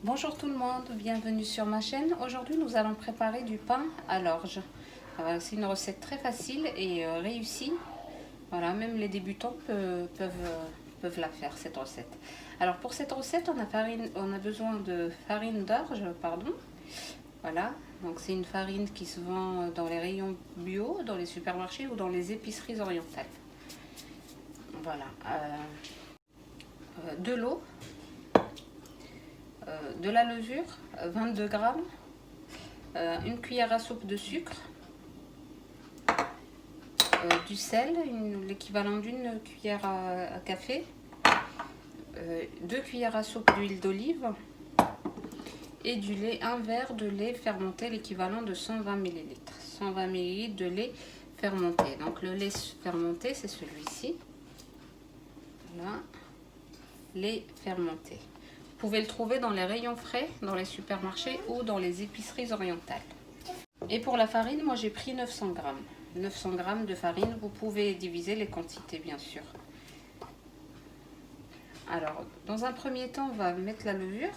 Bonjour tout le monde, bienvenue sur ma chaîne. Aujourd'hui nous allons préparer du pain à l'orge. C'est une recette très facile et réussie. Voilà, même les débutants peuvent la faire cette recette. Alors pour cette recette on a besoin de farine d'orge, pardon. Voilà, donc c'est une farine qui se vend dans les rayons bio, dans les supermarchés ou dans les épiceries orientales. Voilà, de l'eau. De la levure, 22 grammes, une cuillère à soupe de sucre, du sel, l'équivalent d'une cuillère à café, 2 cuillères à soupe d'huile d'olive et du lait, un verre de lait fermenté, l'équivalent de 120 ml. 120 ml de lait fermenté. Donc le lait fermenté, c'est celui-ci. Voilà, lait fermenté. Vous pouvez le trouver dans les rayons frais, dans les supermarchés ou dans les épiceries orientales. Et pour la farine, moi j'ai pris 900 grammes. 900 grammes de farine, vous pouvez diviser les quantités bien sûr. Alors, dans un premier temps, on va mettre la levure,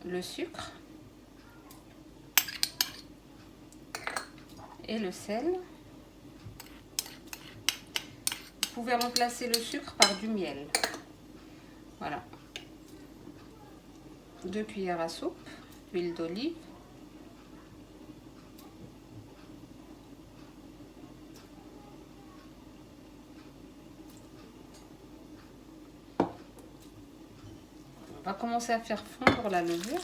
le sucre et le sel. Vous pouvez remplacer le sucre par du miel. Voilà. 2 cuillères à soupe, huile d'olive. On va commencer à faire fondre la levure.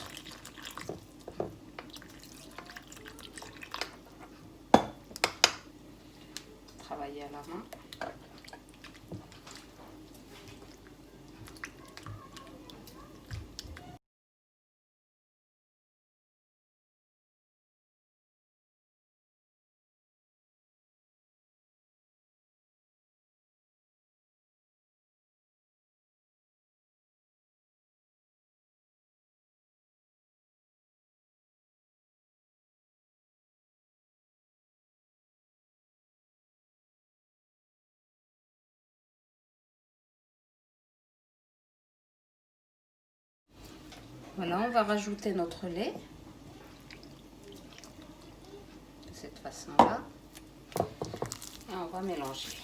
Travailler à la main. Voilà, on va rajouter notre lait de cette façon-là et on va mélanger.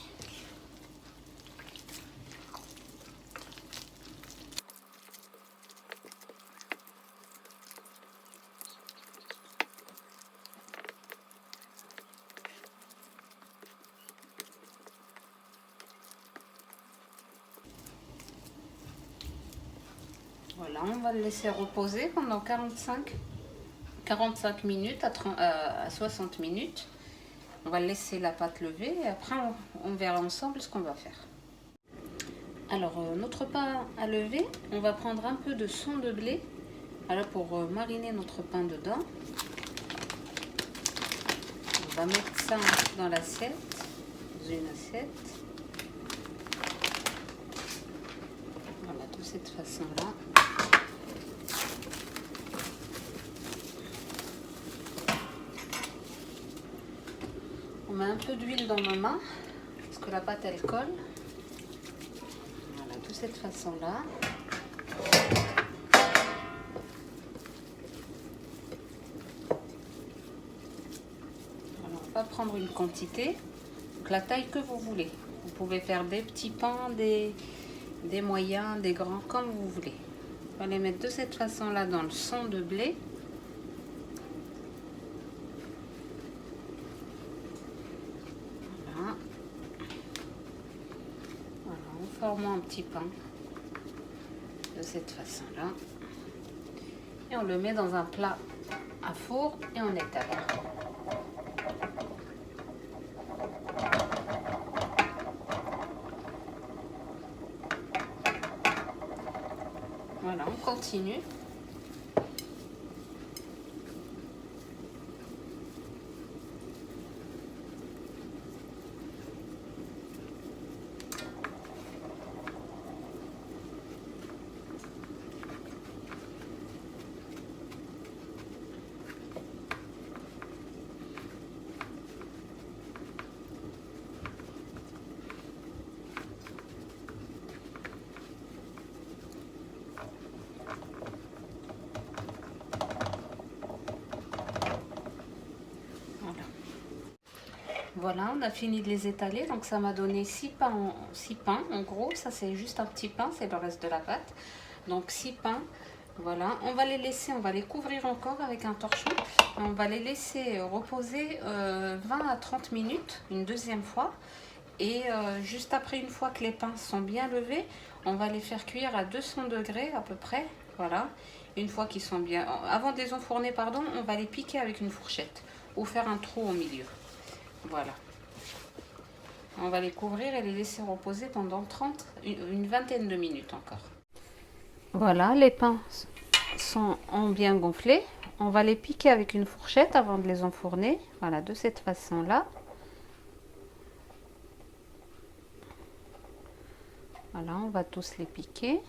Voilà, on va le laisser reposer pendant 45 minutes à 60 minutes. On va laisser la pâte lever et après on verra ensemble ce qu'on va faire. Alors notre pain à lever, on va prendre un peu de son de blé voilà, pour mariner notre pain dedans. On va mettre ça dans l'assiette, dans une assiette. Voilà, de cette façon-là. On met un peu d'huile dans nos mains, parce que la pâte elle colle. Voilà, de cette façon-là. Voilà, on va prendre une quantité, donc la taille que vous voulez. Vous pouvez faire des petits pains, des moyens, des grands, comme vous voulez. On va les mettre de cette façon-là dans le son de blé. Formons un petit pain de cette façon-là et on le met dans un plat à four et on étale. Voilà, on continue. Voilà, on a fini de les étaler, donc ça m'a donné 6 pains en gros. Ça c'est juste un petit pain, c'est le reste de la pâte. Donc 6 pains, voilà. On va les laisser, on va les couvrir encore avec un torchon. On va les laisser reposer 20 à 30 minutes une deuxième fois. Et juste après, une fois que les pains sont bien levés, on va les faire cuire à 200 degrés à peu près. Voilà, une fois qu'ils sont bien... Avant de les enfourner, pardon, on va les piquer avec une fourchette ou faire un trou au milieu. Voilà. On va les couvrir et les laisser reposer pendant une vingtaine de minutes encore. Voilà, les pains ont bien gonflé. On va les piquer avec une fourchette avant de les enfourner. Voilà, de cette façon-là. Voilà, on va tous les piquer.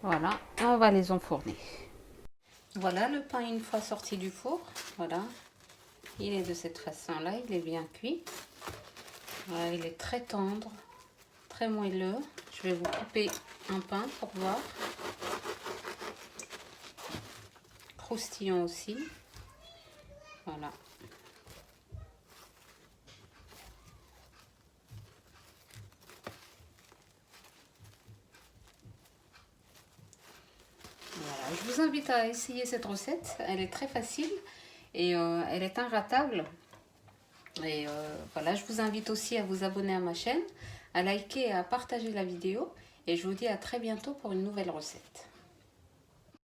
Voilà, et on va les enfourner. Voilà, le pain une fois sorti du four. Voilà, il est de cette façon-là, il est bien cuit. Voilà, il est très tendre, très moelleux. Je vais vous couper un pain pour voir. Croustillant aussi. Voilà. Voilà, je vous invite à essayer cette recette. Elle est très facile et elle est inratable. Et voilà, je vous invite aussi à vous abonner à ma chaîne, à liker et à partager la vidéo. Et je vous dis à très bientôt pour une nouvelle recette.